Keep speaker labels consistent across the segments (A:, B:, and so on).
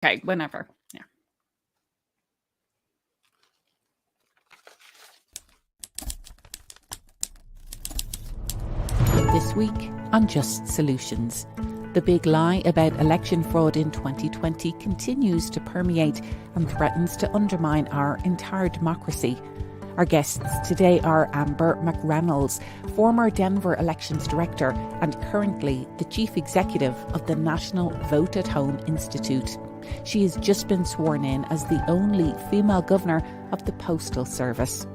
A: Okay, whenever. Yeah.
B: This week on Just Solutions. The big lie about election fraud in 2020 continues to permeate and threatens to undermine our entire democracy. Our guests today are Amber McReynolds, former Denver Elections Director and currently the Chief Executive of the National Vote at Home Institute. She has just been sworn in as the only female governor of the Postal Service.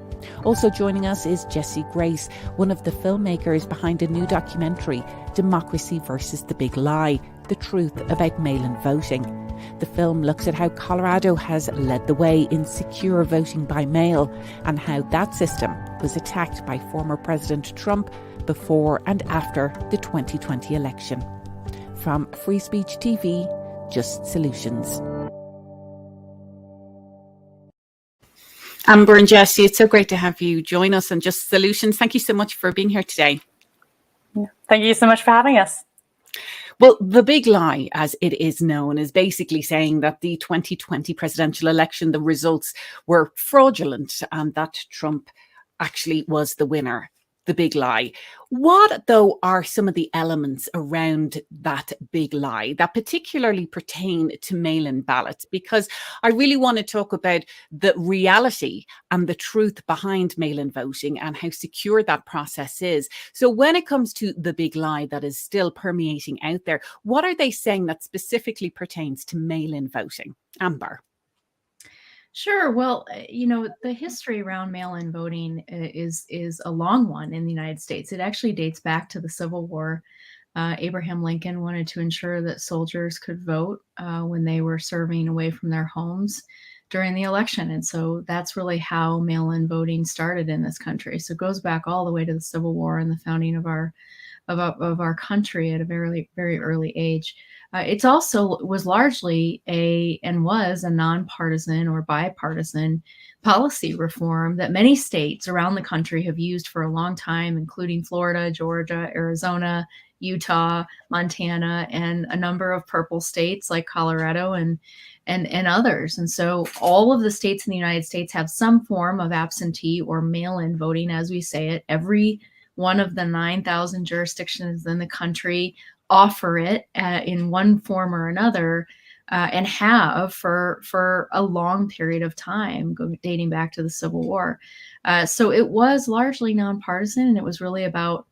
B: Also joining us is Jessie Grace, one of the filmmakers behind a new documentary, Democracy versus the Big Lie, The Truth About Mail-in Voting. The film looks at how Colorado has led the way in secure voting by mail and how that system was attacked by former President Trump before and after the 2020 election. From Free Speech TV, Just Solutions.
A: Amber and Jessie, it's so great to have you join us on Just Solutions. Thank you so much for being here today.
C: Thank you so much for having us.
A: Well, the big lie, as it is known, is basically saying that the 2020 presidential election, the results were fraudulent and that Trump actually was the winner. The big lie. What, though, are some of the elements around that big lie that particularly pertain to mail-in ballots? Because I really want to talk about the reality and the truth behind mail-in voting and how secure that process is. So when it comes to the big lie that is still permeating out there, what are they saying that specifically pertains to mail-in voting? Amber.
D: Sure. Well, the history around mail-in voting is a long one in the United States. It actually dates back to the Civil War. Abraham Lincoln wanted to ensure that soldiers could vote when they were serving away from their homes during the election. And so that's really how mail-in voting started in this country. So it goes back all the way to the Civil War and the founding of our country at a very, very early age. It's also was largely a nonpartisan or bipartisan policy reform that many states around the country have used for a long time, including Florida, Georgia, Arizona, Utah, Montana, and a number of purple states like Colorado and others. And so all of the states in the United States have some form of absentee or mail-in voting, as we say it. Every one of the 9,000 jurisdictions in the country offer it in one form or another, and have for a long period of time, dating back to the Civil War. So it was largely nonpartisan, and it was really about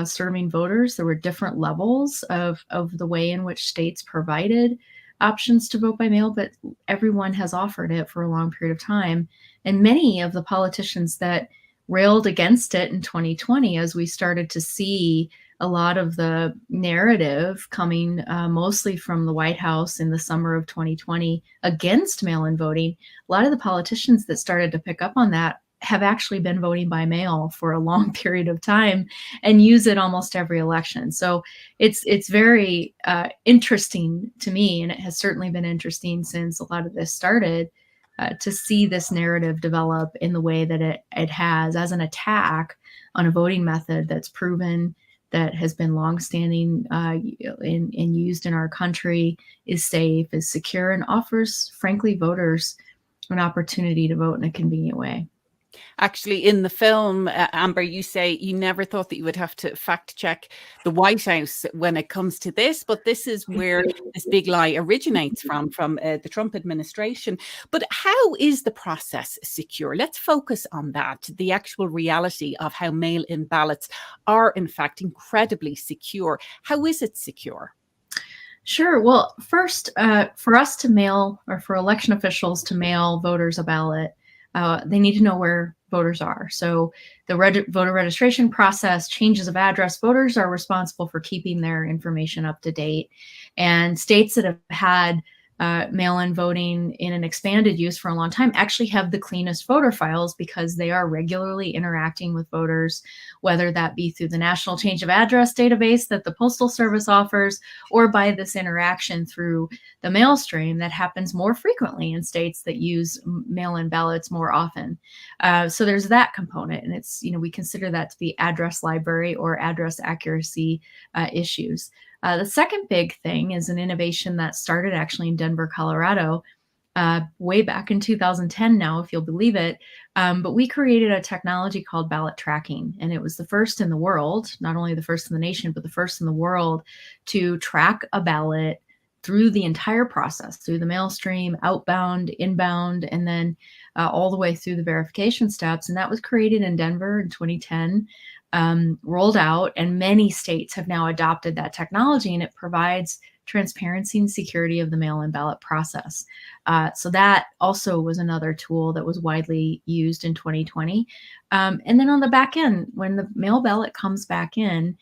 D: serving voters. There were different levels of the way in which states provided options to vote by mail, but everyone has offered it for a long period of time. And many of the politicians that railed against it in 2020, as we started to see a lot of the narrative coming mostly from the White House in the summer of 2020 against mail-in voting, a lot of the politicians that started to pick up on that have actually been voting by mail for a long period of time and use it almost every election. So it's very interesting to me, and it has certainly been interesting since a lot of this started, to see this narrative develop in the way that it has, as an attack on a voting method that's proven, that has been longstanding and used in our country, is safe, is secure, and offers, frankly, voters an opportunity to vote in a convenient way.
A: Actually, in the film, Amber, you say you never thought that you would have to fact check the White House when it comes to this, but this is where this big lie originates from the Trump administration. But how is the process secure? Let's focus on that, the actual reality of how mail-in ballots are, in fact, incredibly secure. How is it secure?
D: Sure. Well, first, for us to mail, or for election officials to mail voters a ballot, they need to know where voters are. So the voter registration process, changes of address, voters are responsible for keeping their information up to date. And states that have had mail-in voting in an expanded use for a long time actually have the cleanest voter files, because they are regularly interacting with voters, whether that be through the National Change of Address database that the Postal Service offers, or by this interaction through the mail stream that happens more frequently in states that use mail-in ballots more often. So there's that component, and it's, we consider that to be address library or address accuracy issues. The second big thing is an innovation that started actually in Denver, Colorado, way back in 2010 now, if you'll believe it. But we created a technology called ballot tracking, and it was the first in the world, not only the first in the nation, but the first in the world to track a ballot through the entire process, through the mail stream, outbound, inbound, and then all the way through the verification steps. And that was created in Denver in 2010, rolled out, and many states have now adopted that technology, and it provides transparency and security of the mail-in ballot process. So that also was another tool that was widely used in 2020. And then on the back end, when the mail ballot comes back in,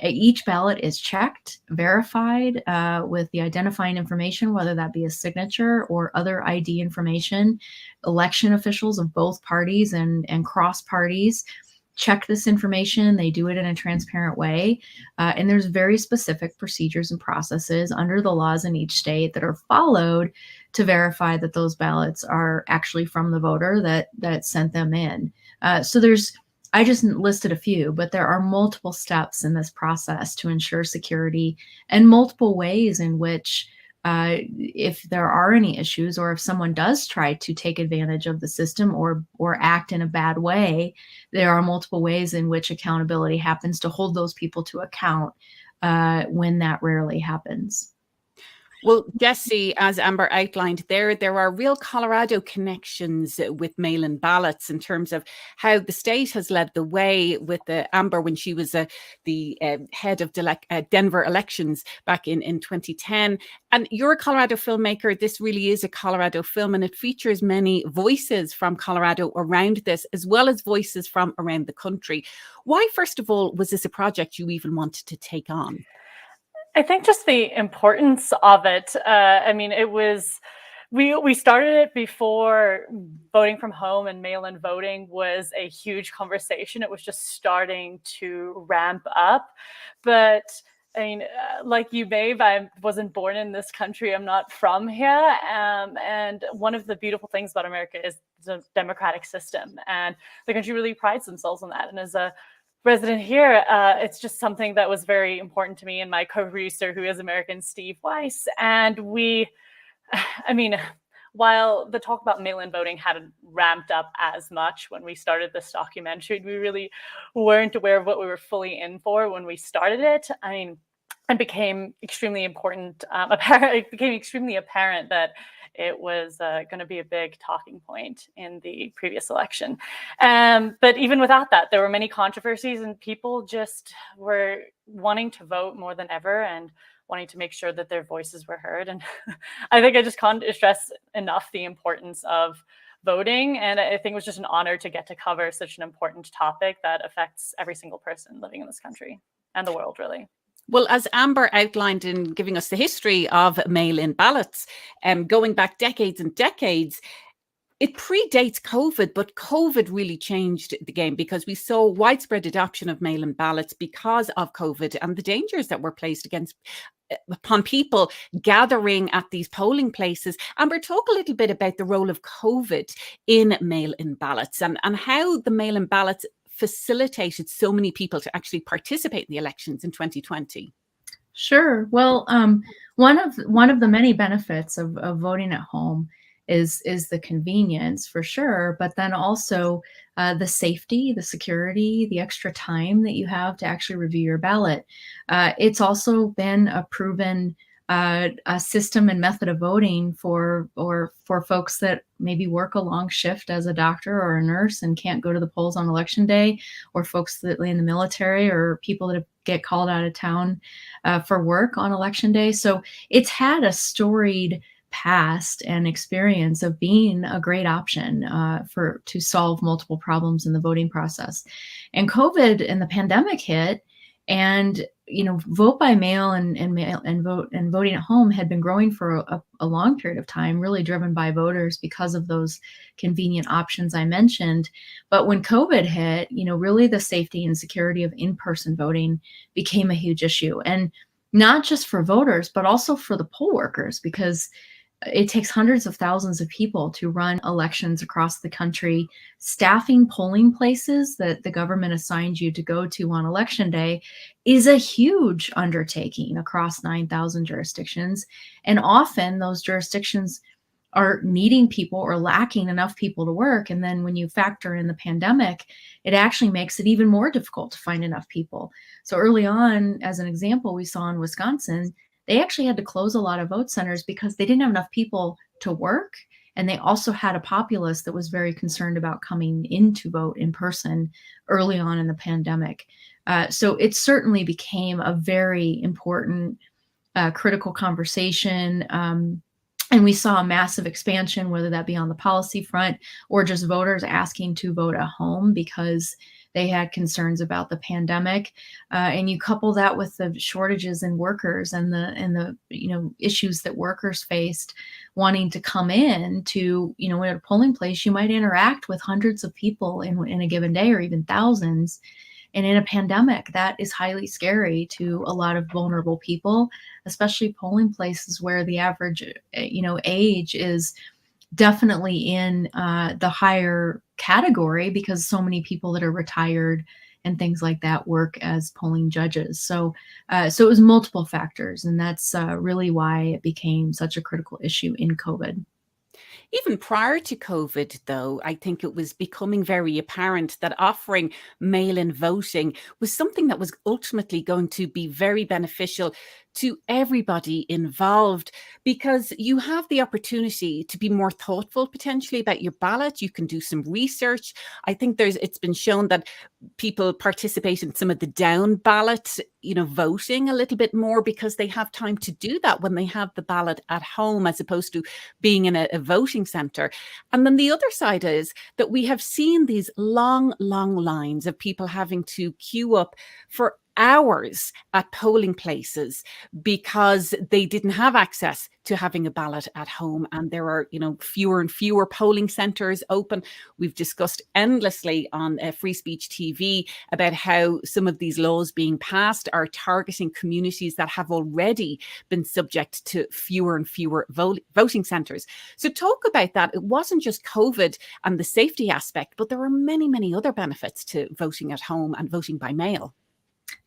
D: each ballot is checked, verified with the identifying information, whether that be a signature or other ID information. Election officials of both parties and cross parties check this information. They do it in a transparent way. And there's very specific procedures and processes under the laws in each state that are followed to verify that those ballots are actually from the voter that sent them in. So I just listed a few, but there are multiple steps in this process to ensure security, and multiple ways in which if there are any issues, or if someone does try to take advantage of the system or act in a bad way, there are multiple ways in which accountability happens to hold those people to account when that rarely happens.
A: Well, Jesse, as Amber outlined there are real Colorado connections with mail-in ballots in terms of how the state has led the way with Amber when she was the head of Denver elections back in 2010. And you're a Colorado filmmaker. This really is a Colorado film, and it features many voices from Colorado around this, as well as voices from around the country. Why, first of all, was this a project you even wanted to take on?
C: I think just the importance of it. I mean, it was, we started it before voting from home and mail-in voting was a huge conversation. It was just starting to ramp up. But I mean, like you, Maeve, I wasn't born in this country. I'm not from here. And one of the beautiful things about America is the democratic system. And the country really prides themselves on that. And as a resident here, it's just something that was very important to me and my co-producer, who is American, Steve Weiss. And I mean, while the talk about mail-in voting hadn't ramped up as much when we started this documentary, we really weren't aware of what we were fully in for when we started it. I mean, it became extremely important. It became extremely apparent that it was going to be a big talking point in the previous election. But even without that, there were many controversies, and people just were wanting to vote more than ever and wanting to make sure that their voices were heard. And I think I just can't stress enough the importance of voting. And I think it was just an honor to get to cover such an important topic that affects every single person living in this country and the world, really.
A: Well, as Amber outlined in giving us the history of mail-in ballots, going back decades and decades, it predates COVID, but COVID really changed the game because we saw widespread adoption of mail-in ballots because of COVID and the dangers that were placed upon people gathering at these polling places. Amber, talk a little bit about the role of COVID in mail-in ballots and how the mail-in ballots facilitated so many people to actually participate in the elections in 2020.
D: Sure. Well, one of the many benefits of voting at home is the convenience, for sure, but then also the safety, the security, the extra time that you have to actually review your ballot. It's also been a proven a system and method of voting for folks that maybe work a long shift as a doctor or a nurse and can't go to the polls on election day, or folks that in the military, or people that get called out of town for work on election day. So it's had a storied past and experience of being a great option to solve multiple problems in the voting process. And COVID and the pandemic hit, and vote by mail and voting at home had been growing for a long period of time, really driven by voters because of those convenient options I mentioned. But when COVID hit, really the safety and security of in-person voting became a huge issue, and not just for voters, but also for the poll workers, because it takes hundreds of thousands of people to run elections across the country. Staffing polling places that the government assigned you to go to on election day is a huge undertaking across 9,000 jurisdictions. And often those jurisdictions are needing people or lacking enough people to work. And then when you factor in the pandemic, it actually makes it even more difficult to find enough people. So early on, as an example, we saw in Wisconsin, they actually had to close a lot of vote centers because they didn't have enough people to work. And they also had a populace that was very concerned about coming in to vote in person early on in the pandemic. So it certainly became a very important, critical conversation. And we saw a massive expansion, whether that be on the policy front or just voters asking to vote at home because they had concerns about the pandemic. And you couple that with the shortages in workers and the issues that workers faced wanting to come in to, at a polling place, you might interact with hundreds of people in a given day or even thousands. And in a pandemic, that is highly scary to a lot of vulnerable people, especially polling places where the average, age is definitely in the higher category because so many people that are retired and things like that work as polling judges. So it was multiple factors, and that's really why it became such a critical issue in COVID.
A: Even prior to COVID, though, I think it was becoming very apparent that offering mail-in voting was something that was ultimately going to be very beneficial to everybody involved, because you have the opportunity to be more thoughtful potentially about your ballot. You can do some research. I think it's been shown that people participate in some of the down ballot, voting a little bit more because they have time to do that when they have the ballot at home as opposed to being in a voting center. And then the other side is that we have seen these long, long lines of people having to queue up for hours at polling places because they didn't have access to having a ballot at home. And there are, fewer and fewer polling centers open. We've discussed endlessly on Free Speech TV about how some of these laws being passed are targeting communities that have already been subject to fewer and fewer voting centers. So talk about that. It wasn't just COVID and the safety aspect, but there are many, many other benefits to voting at home and voting by mail.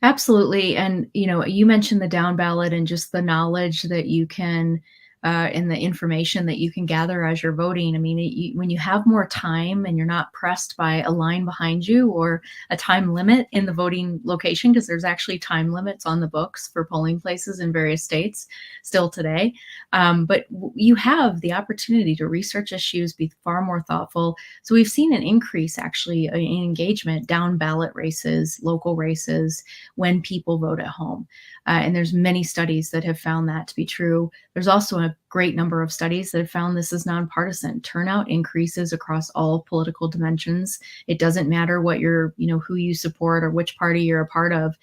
D: Absolutely. And, you mentioned the down ballot and just the knowledge that you can and the information that you can gather as you're voting. I mean, when you have more time and you're not pressed by a line behind you or a time limit in the voting location, because there's actually time limits on the books for polling places in various states still today. But you have the opportunity to research issues, be far more thoughtful. So we've seen an increase actually in engagement, down ballot races, local races, when people vote at home. And there's many studies that have found that to be true. There's also a great number of studies that have found this is nonpartisan. Turnout increases across all political dimensions. It doesn't matter what who you support or which party you're a part of.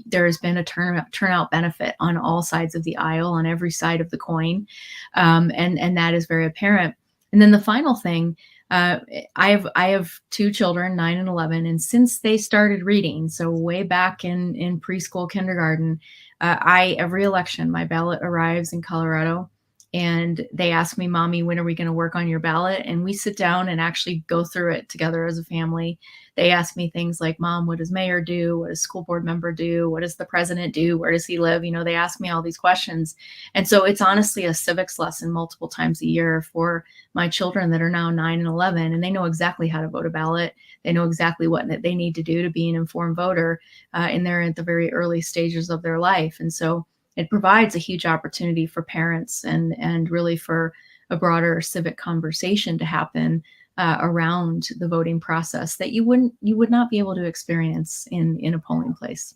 D: There has been a turnout benefit on all sides of the aisle, on every side of the coin. And that is very apparent. And then the final thing, I have two children, 9 and 11, and since they started reading, so way back in preschool, kindergarten, every election, my ballot arrives in Colorado, and they ask me, "Mommy, when are we going to work on your ballot?" And we sit down and actually go through it together as a family. They ask me things like, "Mom, what does mayor do? What does school board member do? What does the president do? Where does he live?" They ask me all these questions. And so it's honestly a civics lesson multiple times a year for my children that are now 9 and 11, and they know exactly how to vote a ballot. They know exactly what they need to do to be an informed voter, and they're at the very early stages of their life. And so it provides a huge opportunity for parents and really for a broader civic conversation to happen around the voting process that you would not be able to experience in a polling place.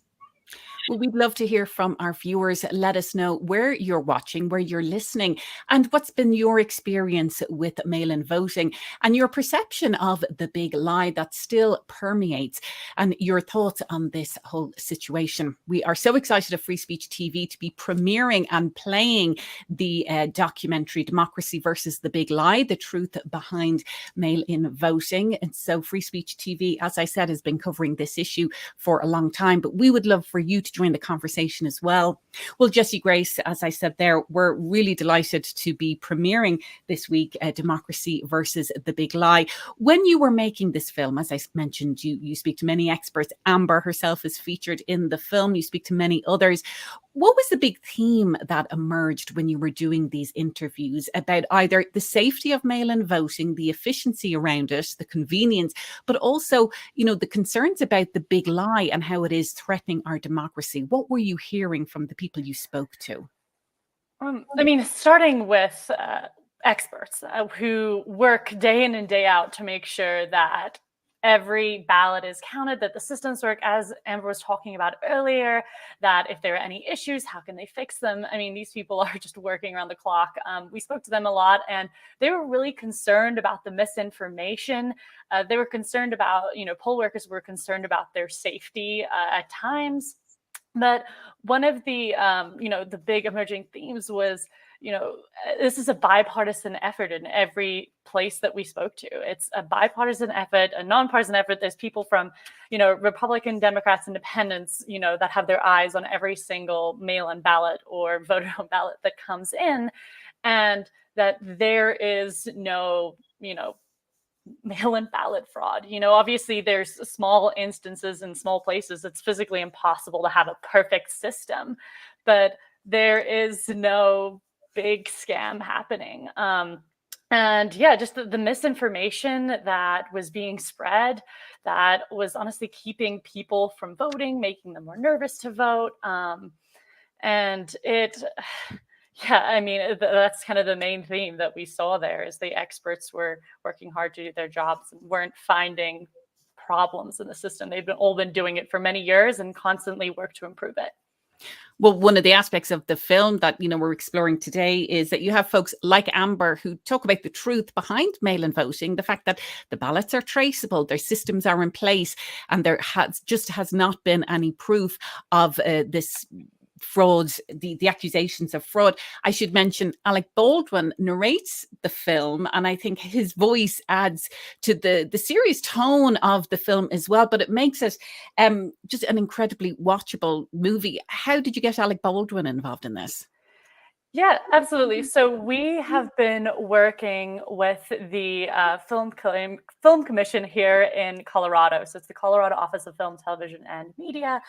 A: Well, we'd love to hear from our viewers. Let us know where you're watching, where you're listening, and what's been your experience with mail-in voting and your perception of the big lie that still permeates, and your thoughts on this whole situation. We are so excited at Free Speech TV to be premiering and playing the documentary Democracy versus the Big Lie, the truth behind mail-in voting. And so Free Speech TV, as I said, has been covering this issue for a long time, but we would love for you to to join the conversation as well. Well, Jessie Grace, as I said there, we're really delighted to be premiering this week, Democracy versus the Big Lie. When you were making this film, as I mentioned, you speak to many experts. Amber herself is featured in the film. You speak to many others. What was the big theme that emerged when you were doing these interviews about either the safety of mail-in voting, the efficiency around it, the convenience, but also, you know, the concerns about the big lie and how it is threatening our democracy? What were you hearing from the people you spoke to?
C: I mean, starting with experts who work day in and day out to make sure that every ballot is counted, that the systems work, as Amber was talking about earlier, that if there are any issues, how can they fix them? I mean, these people are just working around the clock. We spoke to them a lot, and they were really concerned about the misinformation. They were concerned about, you know, poll workers were concerned about their safety at times. But one of the, you know, the big emerging themes was, you know, this is a bipartisan effort in every place that we spoke to. It's a bipartisan effort, a nonpartisan effort. There's people from, you know, Republican, Democrats, Independents, you know, that have their eyes on every single mail-in ballot or voter-on ballot that comes in, and that there is no, you know, mail-in ballot fraud. You know, obviously there's small instances in small places. It's physically impossible to have a perfect system, but there is no big scam happening. And yeah, just the misinformation that was being spread, that was honestly keeping people from voting, making them more nervous to vote. And it, yeah, I mean, that's kind of the main theme that we saw there, is the experts were working hard to do their jobs and weren't finding problems in the system. They've all been doing it for many years and constantly work to improve it.
A: Well, one of the aspects of the film that, you know, we're exploring today is that you have folks like Amber who talk about the truth behind mail-in voting, the fact that the ballots are traceable, their systems are in place, and there has not been any proof of this fraud, the accusations of fraud. I should mention Alec Baldwin narrates the film, and I think his voice adds to the serious tone of the film as well, but it makes it just an incredibly watchable movie. How did you get Alec Baldwin involved in this?
C: Yeah, absolutely. So we have been working with the Film Commission here in Colorado. So it's the Colorado Office of Film, Television, and Media,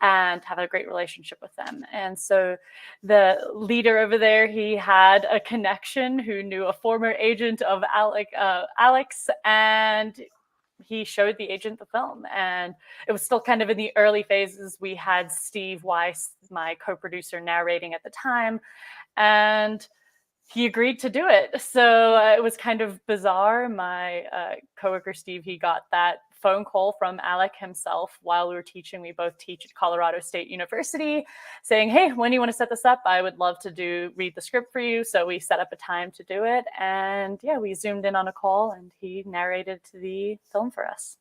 C: and have a great relationship with them. And so the leader over there, he had a connection who knew a former agent of Alex, and he showed the agent the film. And it was still kind of in the early phases. We had Steve Weiss, my co-producer, narrating at the time, and he agreed to do it. So it was kind of bizarre. My coworker Steve, he got that phone call from Alec himself while we were teaching. We both teach at Colorado State University, saying, hey, when do you want to set this up? I would love to read the script for you. So we set up a time to do it. And yeah, we zoomed in on a call and he narrated the film for us.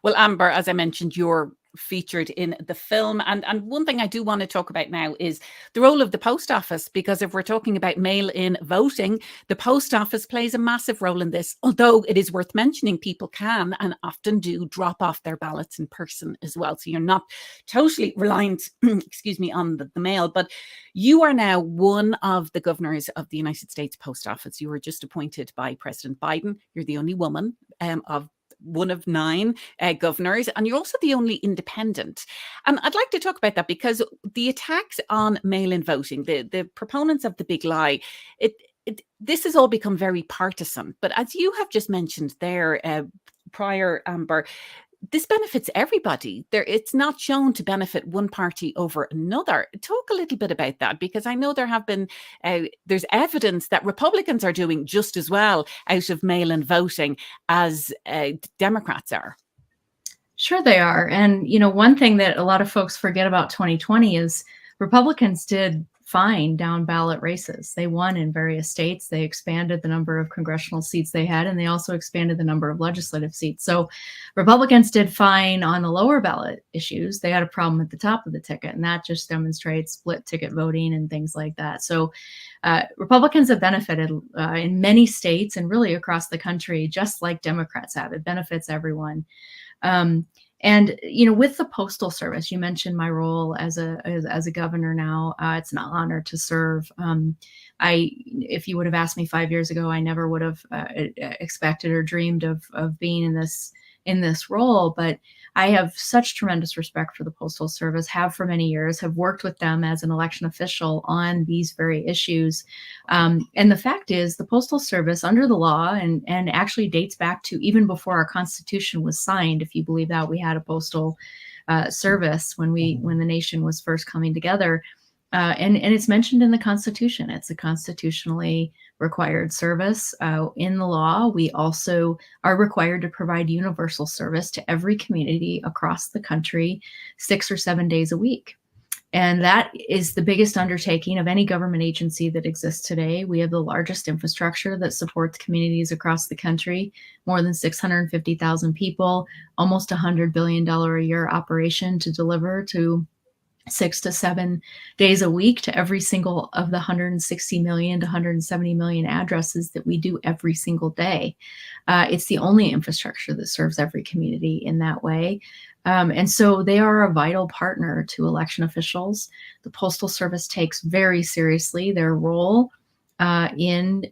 A: Well, Amber, as I mentioned, you're featured in the film. And one thing I do want to talk about now is the role of the post office, because if we're talking about mail-in voting, the post office plays a massive role in this, although it is worth mentioning people can and often do drop off their ballots in person as well. So you're not totally reliant, excuse me, on the mail, but you are now one of the governors of the United States Post Office. You were just appointed by President Biden. You're the only woman of one of 9 governors, and you're also the only independent. And I'd like to talk about that because the attacks on mail-in voting, the proponents of the big lie, this has all become very partisan. But as you have just mentioned there prior, Amber, this benefits everybody. It's not shown to benefit one party over another. Talk a little bit about that, because I know there have been, there's evidence that Republicans are doing just as well out of mail-in voting as Democrats are.
D: Sure they are. And, you know, one thing that a lot of folks forget about 2020 is Republicans did fine down ballot races. They won in various states. They expanded the number of congressional seats they had, and they also expanded the number of legislative seats. So Republicans did fine on the lower ballot issues. They had a problem at the top of the ticket, and that just demonstrates split ticket voting and things like that. So Republicans have benefited in many states and really across the country, just like Democrats have. It benefits everyone. And with the Postal Service, you mentioned my role as a governor now. It's an honor to serve. If you would have asked me 5 years ago, I never would have expected or dreamed of being in this role. But I have such tremendous respect for the Postal Service, have for many years, have worked with them as an election official on these very issues. And the fact is, the Postal Service, under the law, and actually dates back to even before our Constitution was signed, if you believe that, we had a postal service when the nation was first coming together. And it's mentioned in the Constitution. It's a constitutionally required service. In the law, we also are required to provide universal service to every community across the country 6 or 7 days a week. And that is the biggest undertaking of any government agency that exists today. We have the largest infrastructure that supports communities across the country, more than 650,000 people, almost $100 billion a year operation to deliver to 6 to 7 days a week to every single of the 160 million to 170 million addresses that we do every single day. It's the only infrastructure that serves every community in that way. And so they are a vital partner to election officials. The Postal Service takes very seriously their role in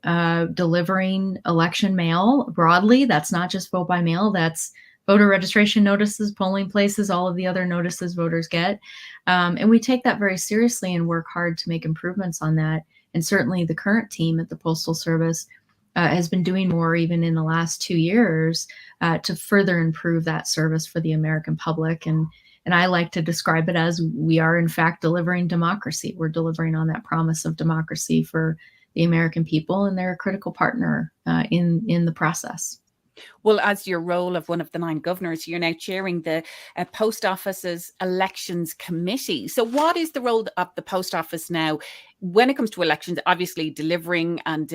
D: delivering election mail broadly. That's not just vote by mail, that's voter registration notices, polling places, all of the other notices voters get. And we take that very seriously and work hard to make improvements on that. And certainly the current team at the Postal Service has been doing more even in the last 2 years to further improve that service for the American public. And I like to describe it as we are in fact delivering democracy. We're delivering on that promise of democracy for the American people, and they're a critical partner in the process.
A: Well, as your role of one of the 9 governors, you're now chairing the Post Office's Elections Committee. So what is the role of the Post Office now when it comes to elections? Obviously delivering and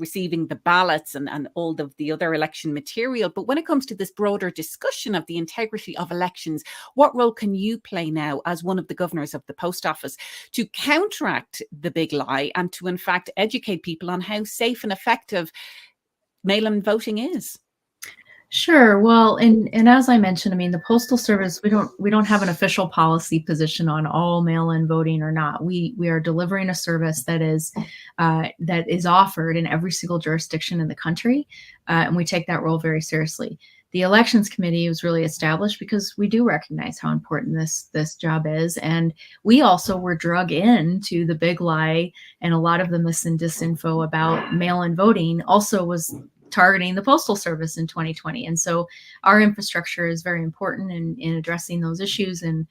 A: receiving the ballots and all of the other election material. But when it comes to this broader discussion of the integrity of elections, what role can you play now as one of the governors of the Post Office to counteract the big lie and to, in fact, educate people on how safe and effective mail-in voting is?
D: Sure. Well, and as I mentioned, I mean, the Postal Service, we don't have an official policy position on all mail-in voting or not. We are delivering a service that is offered in every single jurisdiction in the country, and we take that role very seriously. The Elections Committee was really established because we do recognize how important this job is, and we also were drug into the big lie, and a lot of the mis and disinfo about mail-in voting also was targeting the Postal Service in 2020. And so our infrastructure is very important in addressing those issues and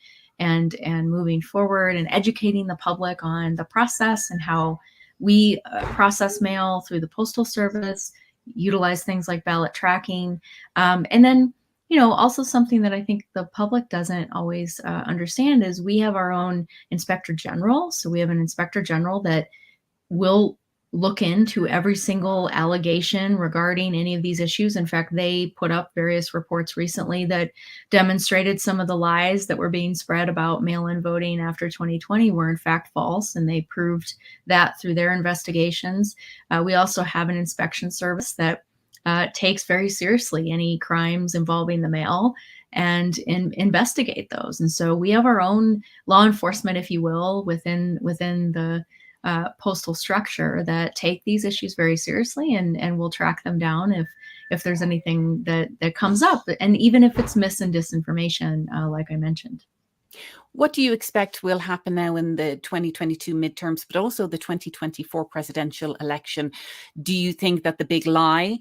D: moving forward and educating the public on the process and how we process mail through the Postal Service, utilize things like ballot tracking. And then, also something that I think the public doesn't always understand is we have our own Inspector General. So we have an Inspector General that will look into every single allegation regarding any of these issues. In fact, they put up various reports recently that demonstrated some of the lies that were being spread about mail-in voting after 2020 were in fact false, and they proved that through their investigations. We also have an inspection service that takes very seriously any crimes involving the mail and investigate those. And so we have our own law enforcement, if you will, within the postal structure that take these issues very seriously and will track them down if there's anything that comes up, and even if it's mis and disinformation, like I mentioned.
A: What do you expect will happen now in the 2022 midterms, but also the 2024 presidential election? Do you think that the big lie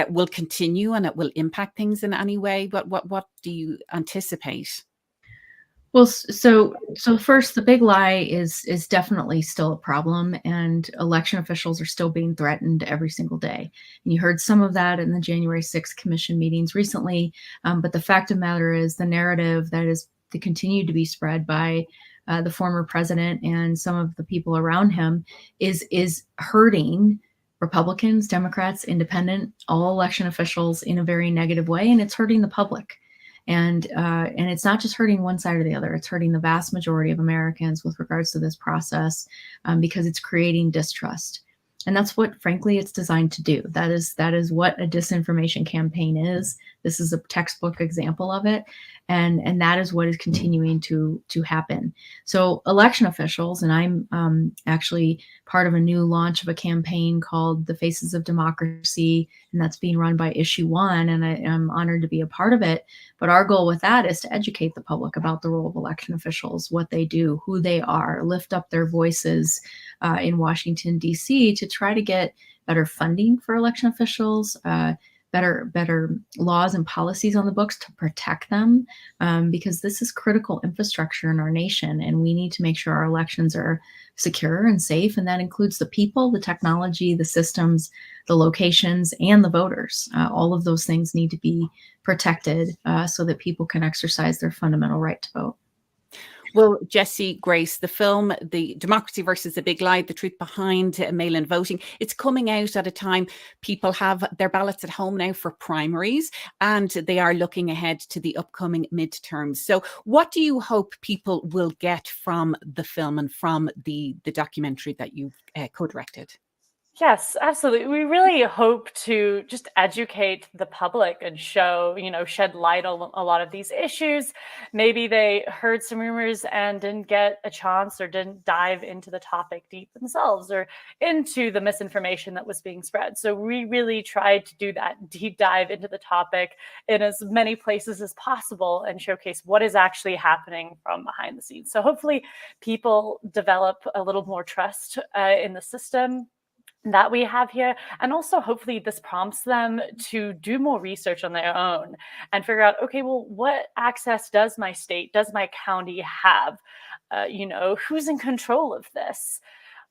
A: will continue and it will impact things in any way? What do you anticipate?
D: Well, so first, the big lie is definitely still a problem, and election officials are still being threatened every single day. And you heard some of that in the January 6th commission meetings recently. But the fact of the matter is the narrative that is to continue to be spread by the former president and some of the people around him is hurting Republicans, Democrats, independent, all election officials in a very negative way, and it's hurting the public. And it's not just hurting one side or the other. It's hurting the vast majority of Americans with regards to this process because it's creating distrust. And that's what, frankly, it's designed to do. That is what a disinformation campaign is. This is a textbook example of it. And that is what is continuing to happen. So election officials, and I'm actually part of a new launch of a campaign called The Faces of Democracy, and that's being run by Issue One, and I'm honored to be a part of it. But our goal with that is to educate the public about the role of election officials, what they do, who they are, lift up their voices in Washington, D.C. to try to get better funding for election officials, better laws and policies on the books to protect them, because this is critical infrastructure in our nation, and we need to make sure our elections are secure and safe, and that includes the people, the technology, the systems, the locations, and the voters. All of those things need to be protected so that people can exercise their fundamental right to vote.
A: Well, Jessie, Grace, the film, The Democracy versus the Big Lie, the truth behind mail-in voting, it's coming out at a time people have their ballots at home now for primaries, and they are looking ahead to the upcoming midterms. So what do you hope people will get from the film and from the documentary that you've co-directed?
C: Yes, absolutely. We really hope to just educate the public and show, shed light on a lot of these issues. Maybe they heard some rumors and didn't get a chance or didn't dive into the topic deep themselves or into the misinformation that was being spread. So we really tried to do that deep dive into the topic in as many places as possible and showcase what is actually happening from behind the scenes. So hopefully people develop a little more trust in the system that we have here. And also hopefully this prompts them to do more research on their own and figure out, okay, well, what access does my state, does my county have? Who's in control of this?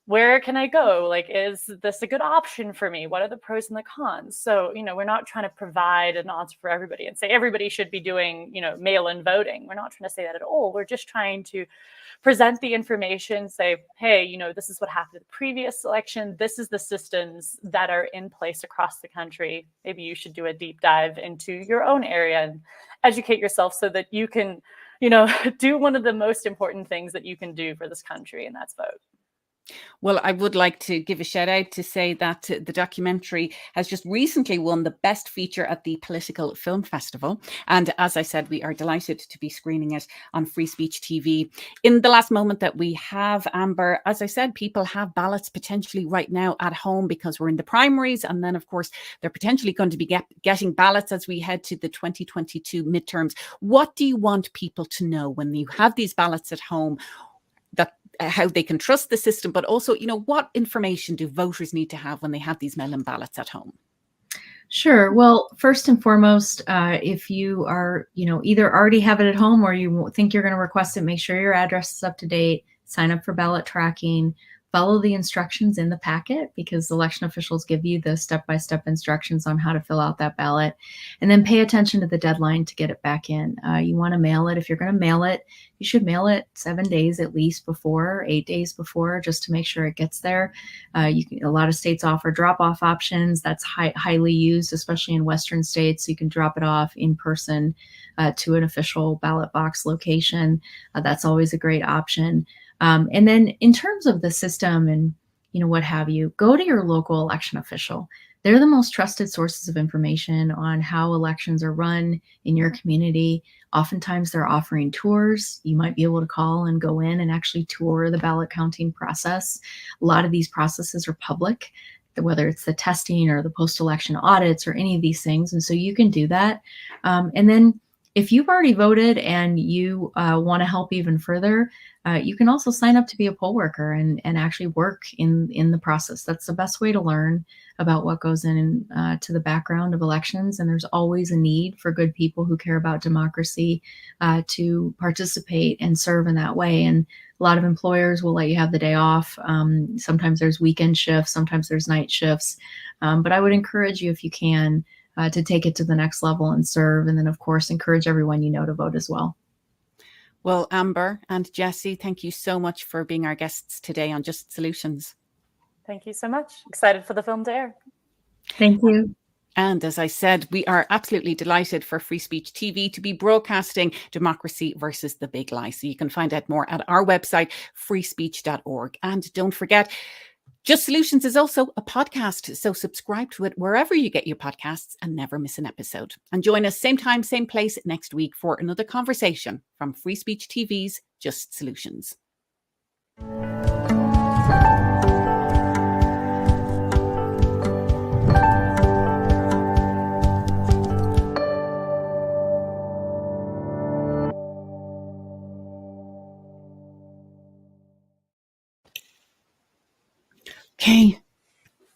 C: Where can I go? Like, is this a good option for me? What are the pros and the cons? So, we're not trying to provide an answer for everybody and say everybody should be doing, mail-in voting. We're not trying to say that at all. We're just trying to present the information, say, hey, this is what happened in the previous election. This is the systems that are in place across the country. Maybe you should do a deep dive into your own area and educate yourself so that you can, do one of the most important things that you can do for this country, and that's vote.
A: Well, I would like to give a shout out to say that the documentary has just recently won the Best Feature at the Political Film Festival. And as I said, we are delighted to be screening it on Free Speech TV. In the last moment that we have, Amber, as I said, people have ballots potentially right now at home because we're in the primaries. And then, of course, they're potentially going to be getting ballots as we head to the 2022 midterms. What do you want people to know when you have these ballots at home? That how they can trust the system, but also, what information do voters need to have when they have these mail-in ballots at home?
D: Sure. Well, first and foremost, if you are, either already have it at home or you think you're going to request it, make sure your address is up to date, sign up for ballot tracking, follow the instructions in the packet because election officials give you the step-by-step instructions on how to fill out that ballot, and then pay attention to the deadline to get it back in. You want to mail it. If you're going to mail it, you should mail it 7 days at least before, 8 days before, just to make sure it gets there. A lot of states offer drop-off options. That's highly used, especially in Western states. So you can drop it off in person to an official ballot box location. That's always a great option. And then in terms of the system and, what have you, go to your local election official. They're the most trusted sources of information on how elections are run in your community. Oftentimes they're offering tours. You might be able to call and go in and actually tour the ballot counting process. A lot of these processes are public, whether it's the testing or the post-election audits or any of these things. And so you can do that. And then if you've already voted and you want to help even further, you can also sign up to be a poll worker and actually work in the process. That's the best way to learn about what goes in to the background of elections. And there's always a need for good people who care about democracy to participate and serve in that way. And a lot of employers will let you have the day off. Sometimes there's weekend shifts, sometimes there's night shifts. But I would encourage you, if you can, to take it to the next level and serve. And then, of course, encourage everyone to vote as well.
A: Well, Amber and Jessie, thank you so much for being our guests today on Just Solutions.
C: Thank you so much. Excited for the film to air.
D: Thank you.
A: And as I said, we are absolutely delighted for Free Speech TV to be broadcasting Democracy versus the Big Lie. So you can find out more at our website, freespeech.org. And don't forget, Just Solutions is also a podcast, so subscribe to it wherever you get your podcasts and never miss an episode. And join us same time, same place next week for another conversation from Free Speech TV's Just Solutions. Okay.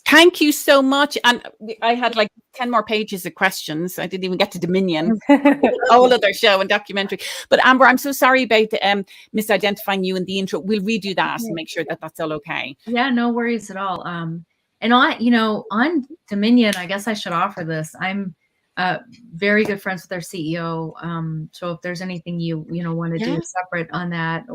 A: Thank you so much. And I had like 10 more pages of questions. I didn't even get to Dominion, whole other show and documentary. But Amber, I'm so sorry about misidentifying you in the intro. We'll redo that and make sure that that's all okay.
D: Yeah, no worries at all. And on Dominion, I guess I should offer this. I'm very good friends with their CEO. So if there's anything you want to do separate on that,